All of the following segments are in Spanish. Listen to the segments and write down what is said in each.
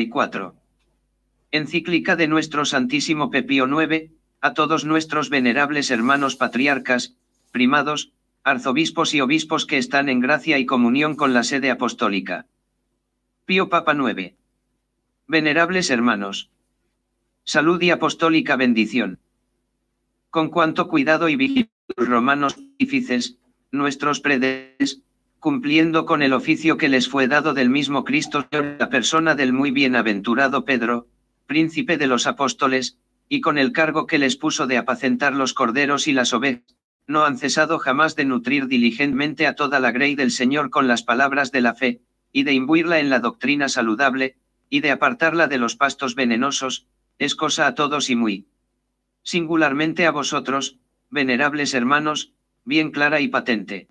134. Encíclica de nuestro Santísimo Pío IX, a todos nuestros venerables hermanos patriarcas, primados, arzobispos y obispos que están en gracia y comunión con la sede apostólica. Pío Papa IX. Venerables hermanos. Salud y apostólica bendición. Con cuánto cuidado y vigilancia los romanos pontífices, nuestros predecesores, cumpliendo con el oficio que les fue dado del mismo Cristo, la persona del muy bienaventurado Pedro, príncipe de los apóstoles, y con el cargo que les puso de apacentar los corderos y las ovejas, no han cesado jamás de nutrir diligentemente a toda la grey del Señor con las palabras de la fe, y de imbuirla en la doctrina saludable, y de apartarla de los pastos venenosos, es cosa a todos y muy singularmente a vosotros, venerables hermanos, bien clara y patente.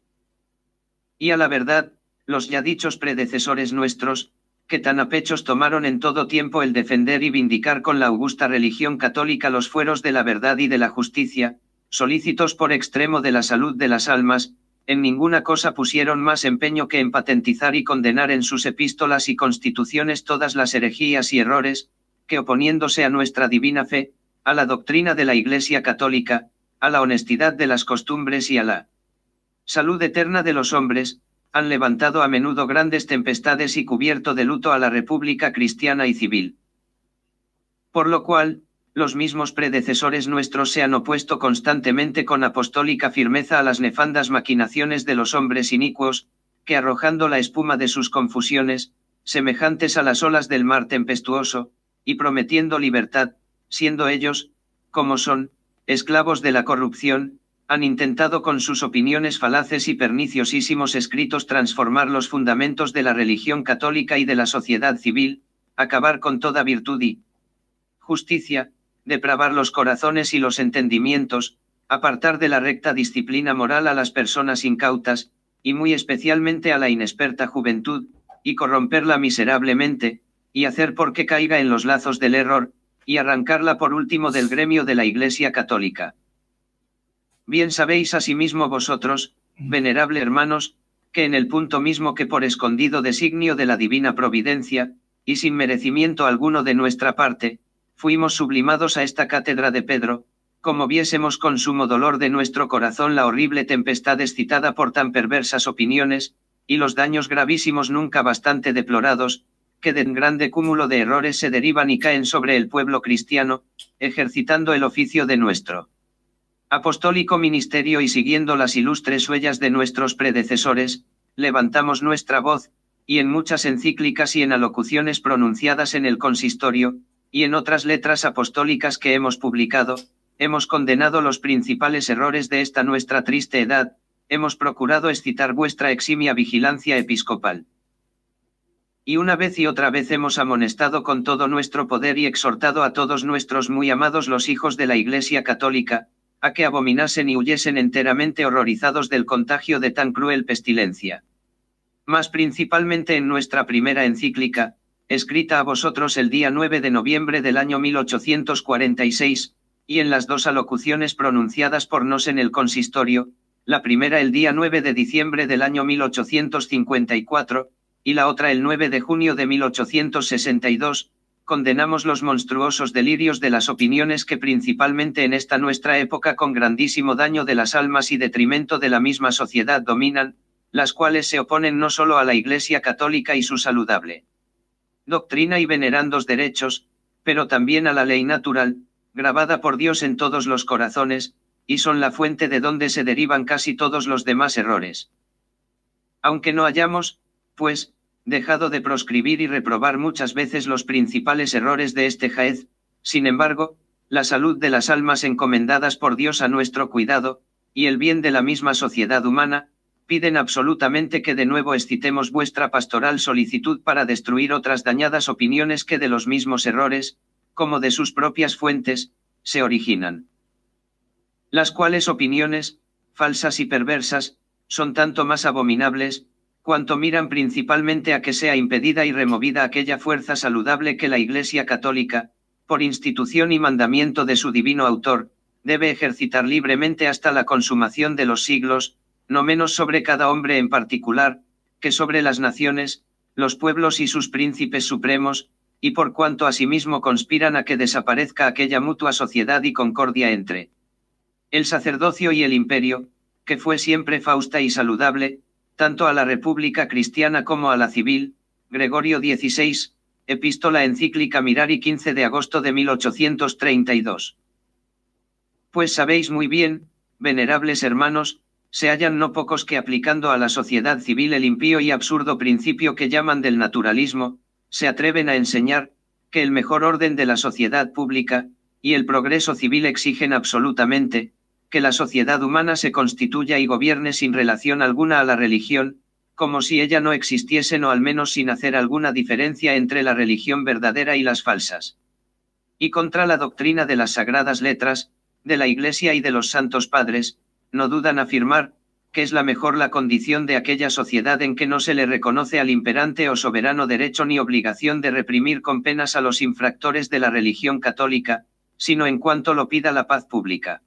Y a la verdad, los ya dichos predecesores nuestros, que tan a pechos tomaron en todo tiempo el defender y vindicar con la augusta religión católica los fueros de la verdad y de la justicia, solícitos por extremo de la salud de las almas, en ninguna cosa pusieron más empeño que en patentizar y condenar en sus epístolas y constituciones todas las herejías y errores, que oponiéndose a nuestra divina fe, a la doctrina de la Iglesia católica, a la honestidad de las costumbres y a la salud eterna de los hombres, han levantado a menudo grandes tempestades y cubierto de luto a la República cristiana y civil. Por lo cual, los mismos predecesores nuestros se han opuesto constantemente con apostólica firmeza a las nefandas maquinaciones de los hombres inicuos, que arrojando la espuma de sus confusiones, semejantes a las olas del mar tempestuoso, y prometiendo libertad, siendo ellos, como son, esclavos de la corrupción, han intentado con sus opiniones falaces y perniciosísimos escritos transformar los fundamentos de la religión católica y de la sociedad civil, acabar con toda virtud y justicia, depravar los corazones y los entendimientos, apartar de la recta disciplina moral a las personas incautas, y muy especialmente a la inexperta juventud, y corromperla miserablemente, y hacer porque caiga en los lazos del error, y arrancarla por último del gremio de la Iglesia católica. Bien sabéis asimismo vosotros, venerable hermanos, que en el punto mismo que por escondido designio de la divina providencia, y sin merecimiento alguno de nuestra parte, fuimos sublimados a esta cátedra de Pedro, como viésemos con sumo dolor de nuestro corazón la horrible tempestad excitada por tan perversas opiniones, y los daños gravísimos nunca bastante deplorados, que de grande cúmulo de errores se derivan y caen sobre el pueblo cristiano, ejercitando el oficio de nuestro apostólico ministerio y siguiendo las ilustres huellas de nuestros predecesores, levantamos nuestra voz, y en muchas encíclicas y en alocuciones pronunciadas en el consistorio, y en otras letras apostólicas que hemos publicado, hemos condenado los principales errores de esta nuestra triste edad, hemos procurado excitar vuestra eximia vigilancia episcopal. Y una vez y otra vez hemos amonestado con todo nuestro poder y exhortado a todos nuestros muy amados los hijos de la Iglesia católica, a que abominasen y huyesen enteramente horrorizados del contagio de tan cruel pestilencia. Mas principalmente en nuestra primera encíclica, escrita a vosotros el día 9 de noviembre del año 1846, y en las dos alocuciones pronunciadas por nos en el consistorio, la primera el día 9 de diciembre del año 1854, y la otra el 9 de junio de 1862, condenamos los monstruosos delirios de las opiniones que principalmente en esta nuestra época con grandísimo daño de las almas y detrimento de la misma sociedad dominan, las cuales se oponen no solo a la Iglesia católica y su saludable doctrina y venerandos derechos, pero también a la ley natural, grabada por Dios en todos los corazones, y son la fuente de donde se derivan casi todos los demás errores. Aunque no hayamos, pues, dejado de proscribir y reprobar muchas veces los principales errores de este jaez, sin embargo, la salud de las almas encomendadas por Dios a nuestro cuidado, y el bien de la misma sociedad humana, piden absolutamente que de nuevo excitemos vuestra pastoral solicitud para destruir otras dañadas opiniones que de los mismos errores, como de sus propias fuentes, se originan. Las cuales opiniones, falsas y perversas, son tanto más abominables, cuanto miran principalmente a que sea impedida y removida aquella fuerza saludable que la Iglesia católica, por institución y mandamiento de su divino autor, debe ejercitar libremente hasta la consumación de los siglos, no menos sobre cada hombre en particular, que sobre las naciones, los pueblos y sus príncipes supremos, y por cuanto asimismo conspiran a que desaparezca aquella mutua sociedad y concordia entre el sacerdocio y el imperio, que fue siempre fausta y saludable, tanto a la República Cristiana como a la civil. Gregorio XVI, Epístola Encíclica Mirari 15 de agosto de 1832. Pues sabéis muy bien, venerables hermanos, se hallan no pocos que aplicando a la sociedad civil el impío y absurdo principio que llaman del naturalismo, se atreven a enseñar, que el mejor orden de la sociedad pública, y el progreso civil exigen absolutamente, que la sociedad humana se constituya y gobierne sin relación alguna a la religión, como si ella no existiese o al menos sin hacer alguna diferencia entre la religión verdadera y las falsas. Y contra la doctrina de las sagradas letras, de la Iglesia y de los santos padres, no dudan afirmar, que es la mejor la condición de aquella sociedad en que no se le reconoce al imperante o soberano derecho ni obligación de reprimir con penas a los infractores de la religión católica, sino en cuanto lo pida la paz pública.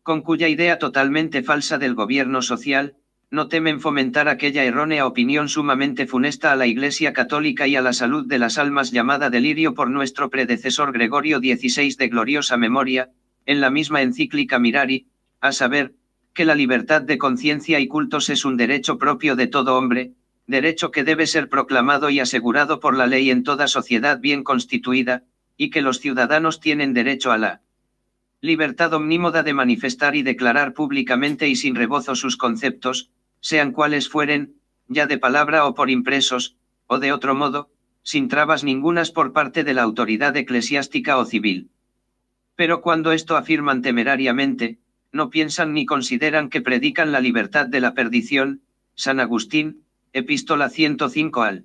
Con cuya idea totalmente falsa del gobierno social, no temen fomentar aquella errónea opinión sumamente funesta a la Iglesia católica y a la salud de las almas llamada delirio por nuestro predecesor Gregorio XVI de gloriosa memoria, en la misma encíclica Mirari, a saber, que la libertad de conciencia y cultos es un derecho propio de todo hombre, derecho que debe ser proclamado y asegurado por la ley en toda sociedad bien constituida, y que los ciudadanos tienen derecho a la libertad omnímoda de manifestar y declarar públicamente y sin rebozo sus conceptos, sean cuales fueren, ya de palabra o por impresos, o de otro modo, sin trabas ningunas por parte de la autoridad eclesiástica o civil. Pero cuando esto afirman temerariamente, no piensan ni consideran que predican la libertad de la perdición. San Agustín, Epístola 105 al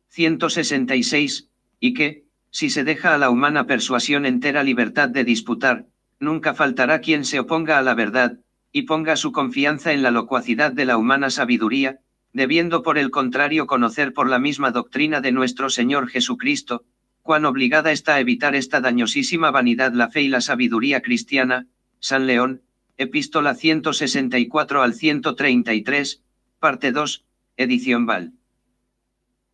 166, y que, si se deja a la humana persuasión entera libertad de disputar, nunca faltará quien se oponga a la verdad, y ponga su confianza en la locuacidad de la humana sabiduría, debiendo por el contrario conocer por la misma doctrina de nuestro Señor Jesucristo, cuán obligada está a evitar esta dañosísima vanidad la fe y la sabiduría cristiana. San León, Epístola 164 al 133, parte 2, edición Val.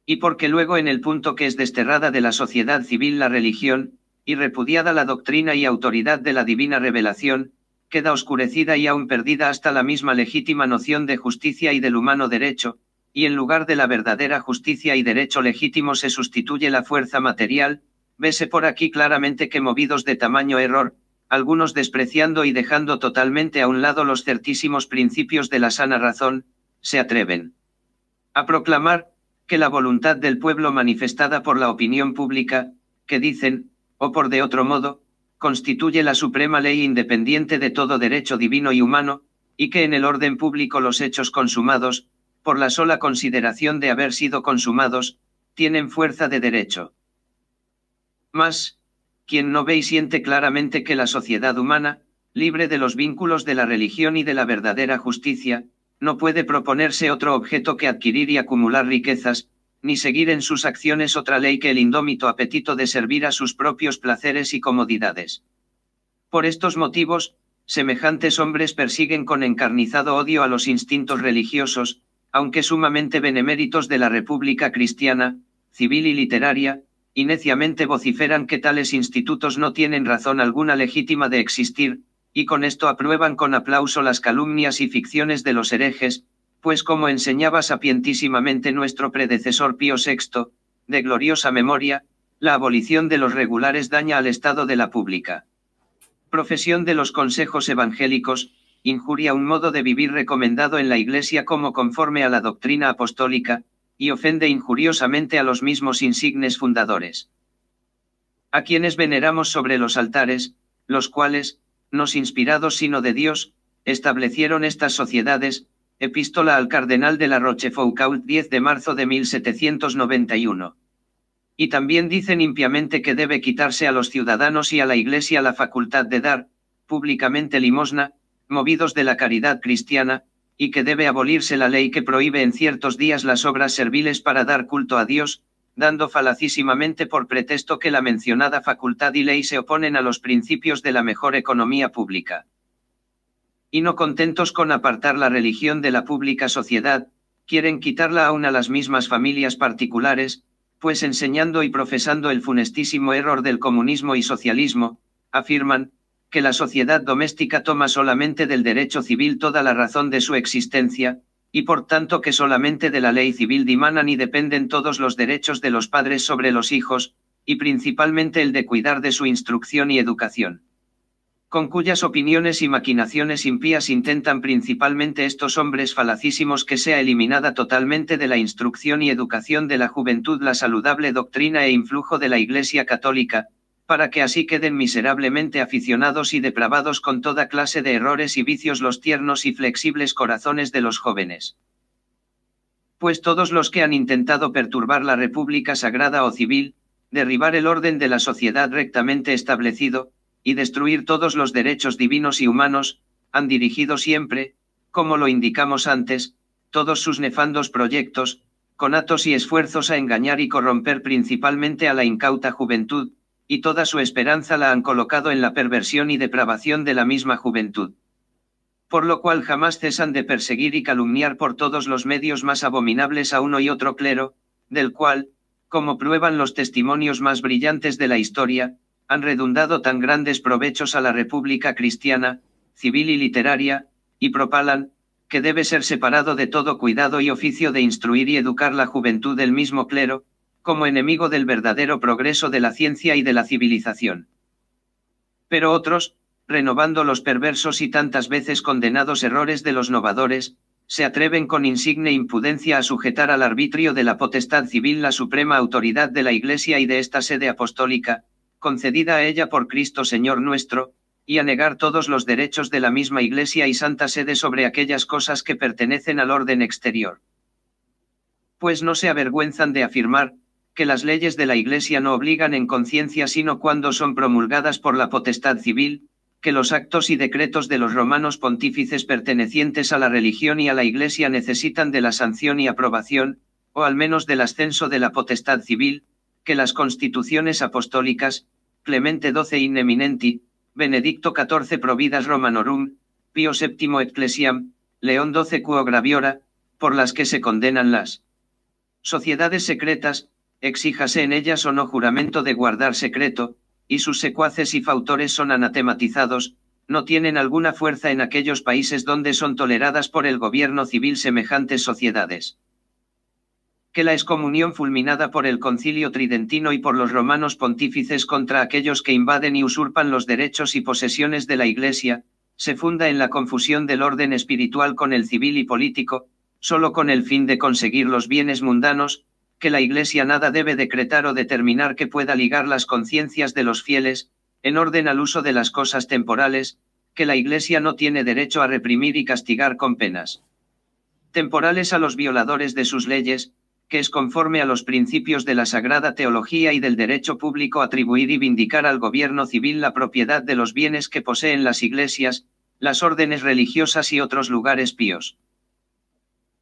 Y porque luego en el punto que es desterrada de la sociedad civil la religión, y repudiada la doctrina y autoridad de la divina revelación, queda oscurecida y aún perdida hasta la misma legítima noción de justicia y del humano derecho, y en lugar de la verdadera justicia y derecho legítimo se sustituye la fuerza material. Vese por aquí claramente que movidos de tamaño error, algunos despreciando y dejando totalmente a un lado los certísimos principios de la sana razón, se atreven a proclamar, que la voluntad del pueblo manifestada por la opinión pública, que dicen, o por de otro modo, constituye la suprema ley independiente de todo derecho divino y humano, y que en el orden público los hechos consumados, por la sola consideración de haber sido consumados, tienen fuerza de derecho. Mas, quien no ve y siente claramente que la sociedad humana, libre de los vínculos de la religión y de la verdadera justicia, no puede proponerse otro objeto que adquirir y acumular riquezas, ni seguir en sus acciones otra ley que el indómito apetito de servir a sus propios placeres y comodidades. Por estos motivos, semejantes hombres persiguen con encarnizado odio a los instintos religiosos, aunque sumamente beneméritos de la República cristiana, civil y literaria, y neciamente vociferan que tales institutos no tienen razón alguna legítima de existir, y con esto aprueban con aplauso las calumnias y ficciones de los herejes, pues como enseñaba sapientísimamente nuestro predecesor Pío VI, de gloriosa memoria, la abolición de los regulares daña al estado de la pública profesión de los consejos evangélicos, injuria un modo de vivir recomendado en la Iglesia como conforme a la doctrina apostólica, y ofende injuriosamente a los mismos insignes fundadores. A quienes veneramos sobre los altares, los cuales, no inspirados sino de Dios, establecieron estas sociedades. Epístola al Cardenal de la Rochefoucauld 10 de marzo de 1791. Y también dicen impiamente que debe quitarse a los ciudadanos y a la Iglesia la facultad de dar, públicamente limosna, movidos de la caridad cristiana, y que debe abolirse la ley que prohíbe en ciertos días las obras serviles para dar culto a Dios, dando falacísimamente por pretexto que la mencionada facultad y ley se oponen a los principios de la mejor economía pública. Y no contentos con apartar la religión de la pública sociedad, quieren quitarla aún a las mismas familias particulares, pues enseñando y profesando el funestísimo error del comunismo y socialismo, afirman, que la sociedad doméstica toma solamente del derecho civil toda la razón de su existencia, y por tanto que solamente de la ley civil dimanan y dependen todos los derechos de los padres sobre los hijos, y principalmente el de cuidar de su instrucción y educación. Con cuyas opiniones y maquinaciones impías intentan principalmente estos hombres falacísimos que sea eliminada totalmente de la instrucción y educación de la juventud la saludable doctrina e influjo de la Iglesia católica, para que así queden miserablemente aficionados y depravados con toda clase de errores y vicios los tiernos y flexibles corazones de los jóvenes. Pues todos los que han intentado perturbar la república sagrada o civil, derribar el orden de la sociedad rectamente establecido, y destruir todos los derechos divinos y humanos, han dirigido siempre, como lo indicamos antes, todos sus nefandos proyectos, conatos y esfuerzos a engañar y corromper principalmente a la incauta juventud, y toda su esperanza la han colocado en la perversión y depravación de la misma juventud. Por lo cual jamás cesan de perseguir y calumniar por todos los medios más abominables a uno y otro clero, del cual, como prueban los testimonios más brillantes de la historia, han redundado tan grandes provechos a la República cristiana, civil y literaria, y propalan, que debe ser separado de todo cuidado y oficio de instruir y educar la juventud del mismo clero, como enemigo del verdadero progreso de la ciencia y de la civilización. Pero otros, renovando los perversos y tantas veces condenados errores de los novadores, se atreven con insigne impudencia a sujetar al arbitrio de la potestad civil la suprema autoridad de la Iglesia y de esta sede apostólica, concedida a ella por Cristo Señor nuestro, y a negar todos los derechos de la misma Iglesia y Santa Sede sobre aquellas cosas que pertenecen al orden exterior. Pues no se avergüenzan de afirmar, que las leyes de la Iglesia no obligan en conciencia sino cuando son promulgadas por la potestad civil, que los actos y decretos de los romanos pontífices pertenecientes a la religión y a la Iglesia necesitan de la sanción y aprobación, o al menos del ascenso de la potestad civil, que las constituciones apostólicas, Clemente XII in eminenti, Benedicto XIV providas Romanorum, Pío VII Ecclesiam, León XII quo graviora, por las que se condenan las sociedades secretas, exíjase en ellas o no juramento de guardar secreto, y sus secuaces y fautores son anatematizados, no tienen alguna fuerza en aquellos países donde son toleradas por el gobierno civil semejantes sociedades. Que la excomunión fulminada por el Concilio Tridentino y por los romanos pontífices contra aquellos que invaden y usurpan los derechos y posesiones de la Iglesia, se funda en la confusión del orden espiritual con el civil y político, solo con el fin de conseguir los bienes mundanos, que la Iglesia nada debe decretar o determinar que pueda ligar las conciencias de los fieles, en orden al uso de las cosas temporales, que la Iglesia no tiene derecho a reprimir y castigar con penas temporales a los violadores de sus leyes, que es conforme a los principios de la Sagrada Teología y del derecho público atribuir y vindicar al gobierno civil la propiedad de los bienes que poseen las iglesias, las órdenes religiosas y otros lugares píos.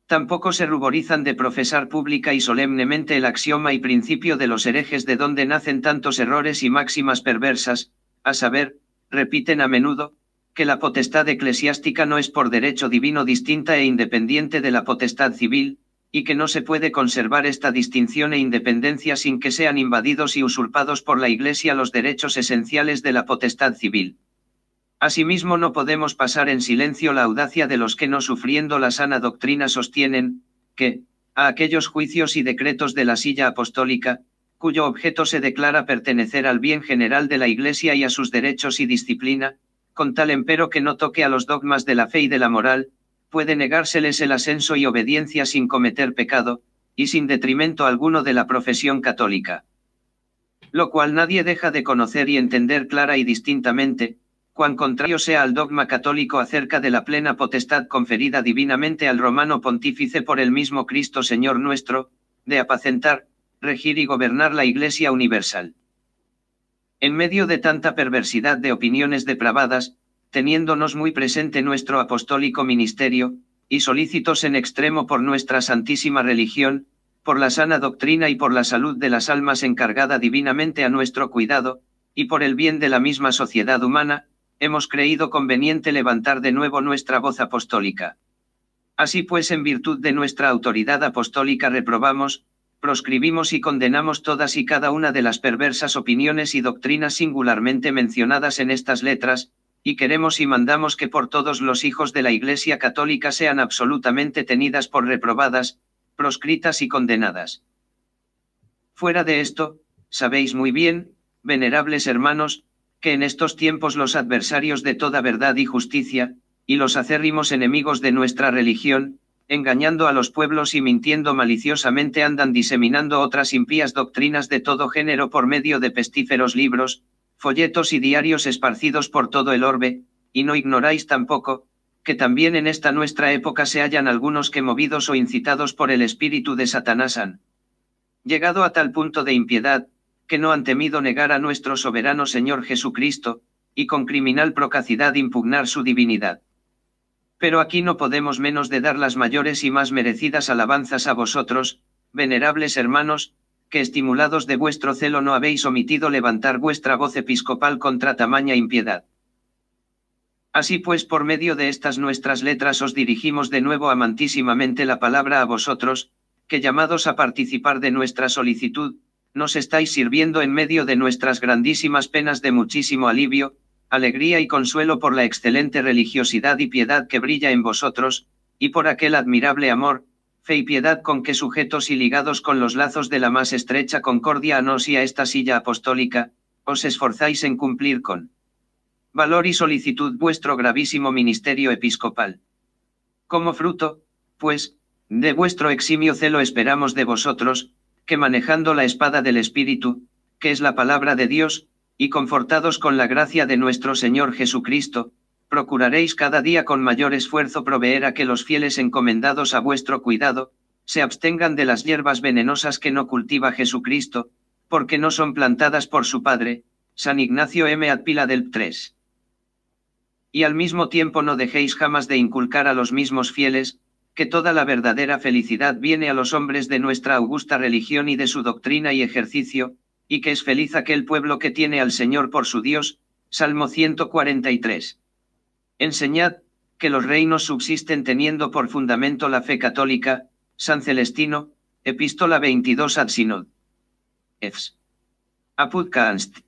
Tampoco se ruborizan de profesar pública y solemnemente el axioma y principio de los herejes de donde nacen tantos errores y máximas perversas, a saber, repiten a menudo, que la potestad eclesiástica no es por derecho divino distinta e independiente de la potestad civil, y que no se puede conservar esta distinción e independencia sin que sean invadidos y usurpados por la Iglesia los derechos esenciales de la potestad civil. Asimismo no podemos pasar en silencio la audacia de los que no sufriendo la sana doctrina sostienen, que, a aquellos juicios y decretos de la silla apostólica, cuyo objeto se declara pertenecer al bien general de la Iglesia y a sus derechos y disciplina, con tal empero que no toque a los dogmas de la fe y de la moral, puede negárseles el ascenso y obediencia sin cometer pecado, y sin detrimento alguno de la profesión católica. Lo cual nadie deja de conocer y entender clara y distintamente, cuán contrario sea al dogma católico acerca de la plena potestad conferida divinamente al romano pontífice por el mismo Cristo Señor nuestro, de apacentar, regir y gobernar la Iglesia universal. En medio de tanta perversidad de opiniones depravadas, teniéndonos muy presente nuestro apostólico ministerio, y solícitos en extremo por nuestra santísima religión, por la sana doctrina y por la salud de las almas encargada divinamente a nuestro cuidado, y por el bien de la misma sociedad humana, hemos creído conveniente levantar de nuevo nuestra voz apostólica. Así pues, en virtud de nuestra autoridad apostólica reprobamos, proscribimos y condenamos todas y cada una de las perversas opiniones y doctrinas singularmente mencionadas en estas letras, y queremos y mandamos que por todos los hijos de la Iglesia Católica sean absolutamente tenidas por reprobadas, proscritas y condenadas. Fuera de esto, sabéis muy bien, venerables hermanos, que en estos tiempos los adversarios de toda verdad y justicia, y los acérrimos enemigos de nuestra religión, engañando a los pueblos y mintiendo maliciosamente andan diseminando otras impías doctrinas de todo género por medio de pestíferos libros, folletos y diarios esparcidos por todo el orbe, y no ignoráis tampoco, que también en esta nuestra época se hallan algunos que movidos o incitados por el espíritu de Satanás han llegado a tal punto de impiedad, que no han temido negar a nuestro soberano Señor Jesucristo, y con criminal procacidad impugnar su divinidad. Pero aquí no podemos menos de dar las mayores y más merecidas alabanzas a vosotros, venerables hermanos, que estimulados de vuestro celo no habéis omitido levantar vuestra voz episcopal contra tamaña impiedad. Así pues, por medio de estas nuestras letras os dirigimos de nuevo amantísimamente la palabra a vosotros, que llamados a participar de nuestra solicitud, nos estáis sirviendo en medio de nuestras grandísimas penas de muchísimo alivio, alegría y consuelo por la excelente religiosidad y piedad que brilla en vosotros, y por aquel admirable amor, fe y piedad con que sujetos y ligados con los lazos de la más estrecha concordia a nos y a esta silla apostólica, os esforzáis en cumplir con valor y solicitud vuestro gravísimo ministerio episcopal. Como fruto, pues, de vuestro eximio celo esperamos de vosotros, que manejando la espada del Espíritu, que es la palabra de Dios, y confortados con la gracia de nuestro Señor Jesucristo, procuraréis cada día con mayor esfuerzo proveer a que los fieles encomendados a vuestro cuidado, se abstengan de las hierbas venenosas que no cultiva Jesucristo, porque no son plantadas por su Padre, San Ignacio M. Adpila del 3. Y al mismo tiempo no dejéis jamás de inculcar a los mismos fieles, que toda la verdadera felicidad viene a los hombres de nuestra augusta religión y de su doctrina y ejercicio, y que es feliz aquel pueblo que tiene al Señor por su Dios. Salmo 143. Enseñad, que los reinos subsisten teniendo por fundamento la fe católica. San Celestino, Epístola 22 ad Synod. Efs. Apud Canst.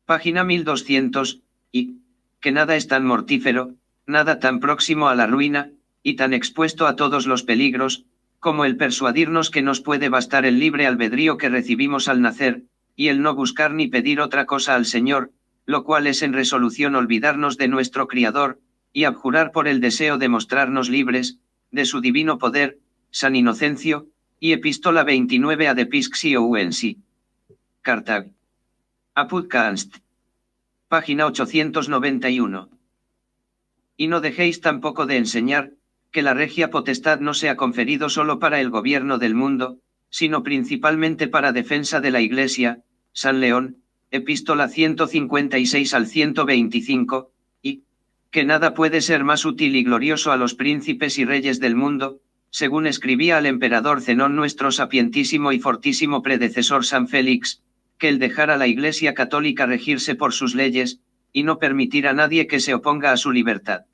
Página 1200, y, que nada es tan mortífero, nada tan próximo a la ruina, y tan expuesto a todos los peligros, como el persuadirnos que nos puede bastar el libre albedrío que recibimos al nacer, y el no buscar ni pedir otra cosa al Señor, lo cual es en resolución olvidarnos de nuestro Criador, y abjurar por el deseo de mostrarnos libres, de su divino poder. San Inocencio, y Epístola 29 ad Episxio Uensi. Cartag. Apud Canst. Página 891. Y no dejéis tampoco de enseñar, que la regia potestad no se ha conferido solo para el gobierno del mundo, sino principalmente para defensa de la Iglesia. San León, Epístola 156 al 125, y, que nada puede ser más útil y glorioso a los príncipes y reyes del mundo, según escribía al emperador Zenón nuestro sapientísimo y fortísimo predecesor San Félix, que el dejar a la Iglesia católica regirse por sus leyes, y no permitir a nadie que se oponga a su libertad.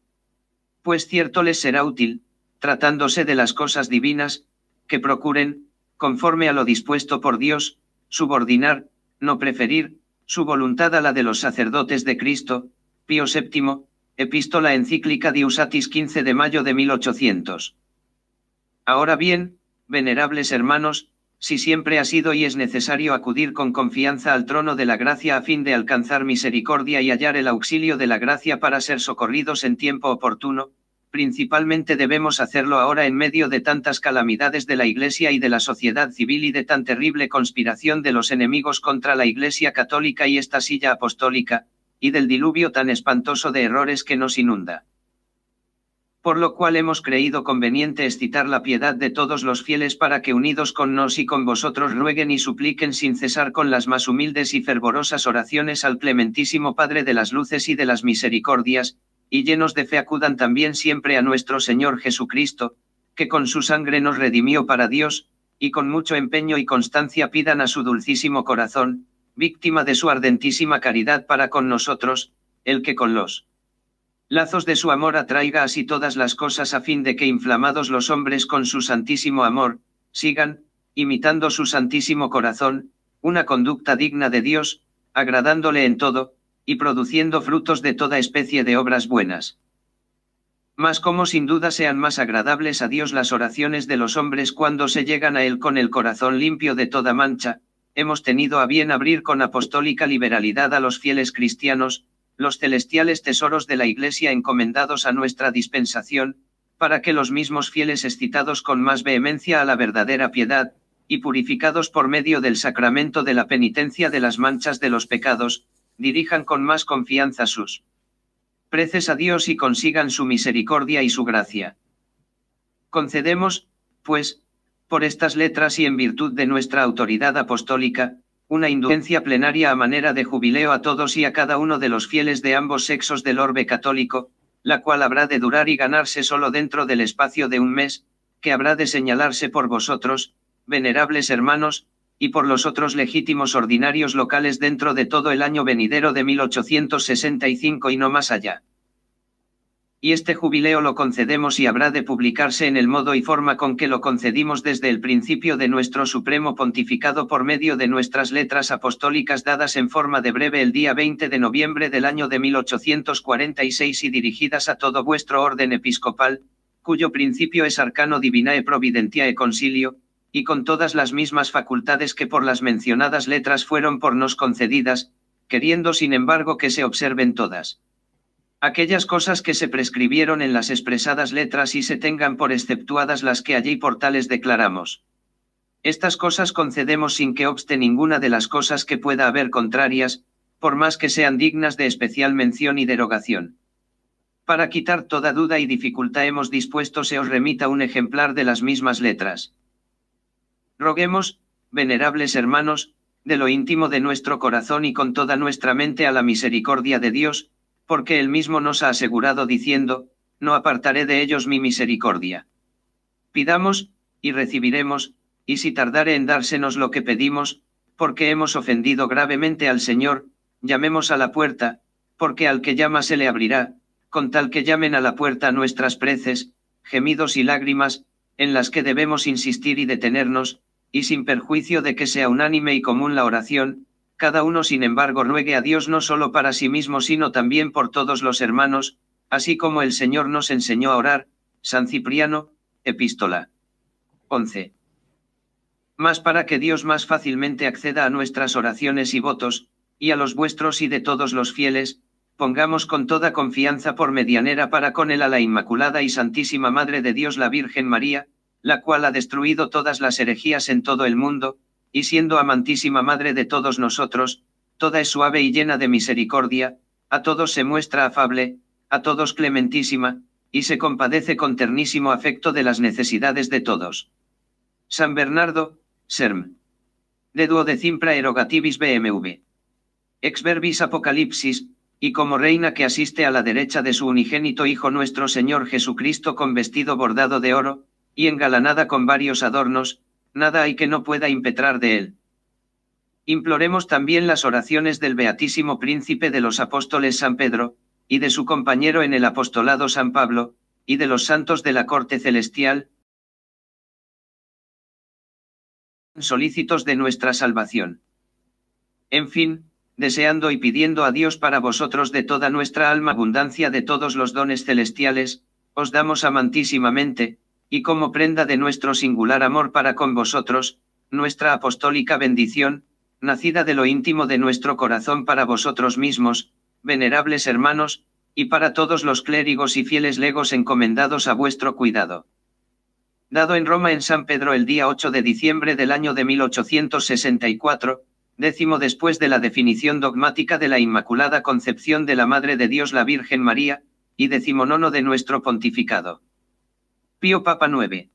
Pues cierto les será útil, tratándose de las cosas divinas, que procuren, conforme a lo dispuesto por Dios, subordinar, no preferir, su voluntad a la de los sacerdotes de Cristo. Pío VII, Epístola encíclica Diusatis 15 de mayo de 1800. Ahora bien, venerables hermanos, si siempre ha sido y es necesario acudir con confianza al trono de la gracia a fin de alcanzar misericordia y hallar el auxilio de la gracia para ser socorridos en tiempo oportuno, principalmente debemos hacerlo ahora en medio de tantas calamidades de la Iglesia y de la sociedad civil y de tan terrible conspiración de los enemigos contra la Iglesia católica y esta silla apostólica, y del diluvio tan espantoso de errores que nos inunda. Por lo cual hemos creído conveniente excitar la piedad de todos los fieles para que unidos con nos y con vosotros rueguen y supliquen sin cesar con las más humildes y fervorosas oraciones al clementísimo Padre de las luces y de las misericordias, y llenos de fe acudan también siempre a nuestro Señor Jesucristo, que con su sangre nos redimió para Dios, y con mucho empeño y constancia pidan a su dulcísimo corazón, víctima de su ardentísima caridad para con nosotros, el que con los lazos de su amor atraiga así todas las cosas a fin de que inflamados los hombres con su santísimo amor, sigan, imitando su santísimo corazón, una conducta digna de Dios, agradándole en todo, y produciendo frutos de toda especie de obras buenas. Mas como sin duda sean más agradables a Dios las oraciones de los hombres cuando se llegan a Él con el corazón limpio de toda mancha, hemos tenido a bien abrir con apostólica liberalidad a los fieles cristianos, los celestiales tesoros de la Iglesia encomendados a nuestra dispensación, para que los mismos fieles excitados con más vehemencia a la verdadera piedad, y purificados por medio del sacramento de la penitencia de las manchas de los pecados, dirijan con más confianza sus preces a Dios y consigan su misericordia y su gracia. Concedemos, pues, por estas letras y en virtud de nuestra autoridad apostólica, una indulgencia plenaria a manera de jubileo a todos y a cada uno de los fieles de ambos sexos del orbe católico, la cual habrá de durar y ganarse solo dentro del espacio de un mes, que habrá de señalarse por vosotros, venerables hermanos, y por los otros legítimos ordinarios locales dentro de todo el año venidero de 1865 y no más allá. Y este jubileo lo concedemos y habrá de publicarse en el modo y forma con que lo concedimos desde el principio de nuestro supremo pontificado por medio de nuestras letras apostólicas dadas en forma de breve el día 20 de noviembre del año de 1846 y dirigidas a todo vuestro orden episcopal, cuyo principio es arcano divinae providentiae concilio, y con todas las mismas facultades que por las mencionadas letras fueron por nos concedidas, queriendo sin embargo que se observen todas aquellas cosas que se prescribieron en las expresadas letras y se tengan por exceptuadas las que allí por tales declaramos. Estas cosas concedemos sin que obste ninguna de las cosas que pueda haber contrarias, por más que sean dignas de especial mención y derogación. Para quitar toda duda y dificultad hemos dispuesto se os remita un ejemplar de las mismas letras. Roguemos, venerables hermanos, de lo íntimo de nuestro corazón y con toda nuestra mente a la misericordia de Dios, porque Él mismo nos ha asegurado diciendo, no apartaré de ellos mi misericordia. Pidamos, y recibiremos, y si tardare en dársenos lo que pedimos, porque hemos ofendido gravemente al Señor, llamemos a la puerta, porque al que llama se le abrirá, con tal que llamen a la puerta nuestras preces, gemidos y lágrimas, en las que debemos insistir y detenernos, y sin perjuicio de que sea unánime y común la oración, cada uno sin embargo ruegue a Dios no solo para sí mismo sino también por todos los hermanos, así como el Señor nos enseñó a orar. San Cipriano, Epístola 11. Mas para que Dios más fácilmente acceda a nuestras oraciones y votos, y a los vuestros y de todos los fieles, pongamos con toda confianza por medianera para con él a la Inmaculada y Santísima Madre de Dios la Virgen María, la cual ha destruido todas las herejías en todo el mundo, y siendo amantísima Madre de todos nosotros, toda es suave y llena de misericordia, a todos se muestra afable, a todos clementísima, y se compadece con ternísimo afecto de las necesidades de todos. San Bernardo, Serm. De duodecimpra erogativis BMW. Ex verbis Apocalipsis, y como reina que asiste a la derecha de su unigénito Hijo nuestro Señor Jesucristo con vestido bordado de oro, y engalanada con varios adornos, nada hay que no pueda impetrar de él. Imploremos también las oraciones del Beatísimo Príncipe de los Apóstoles San Pedro, y de su compañero en el apostolado San Pablo, y de los santos de la corte celestial, solícitos de nuestra salvación. En fin, deseando y pidiendo a Dios para vosotros de toda nuestra alma abundancia de todos los dones celestiales, os damos amantísimamente, y como prenda de nuestro singular amor para con vosotros, nuestra apostólica bendición, nacida de lo íntimo de nuestro corazón para vosotros mismos, venerables hermanos, y para todos los clérigos y fieles legos encomendados a vuestro cuidado. Dado en Roma en San Pedro el día 8 de diciembre del año de 1864, décimo después de la definición dogmática de la Inmaculada Concepción de la Madre de Dios la Virgen María, y 19º de nuestro pontificado. Pío Papa IX.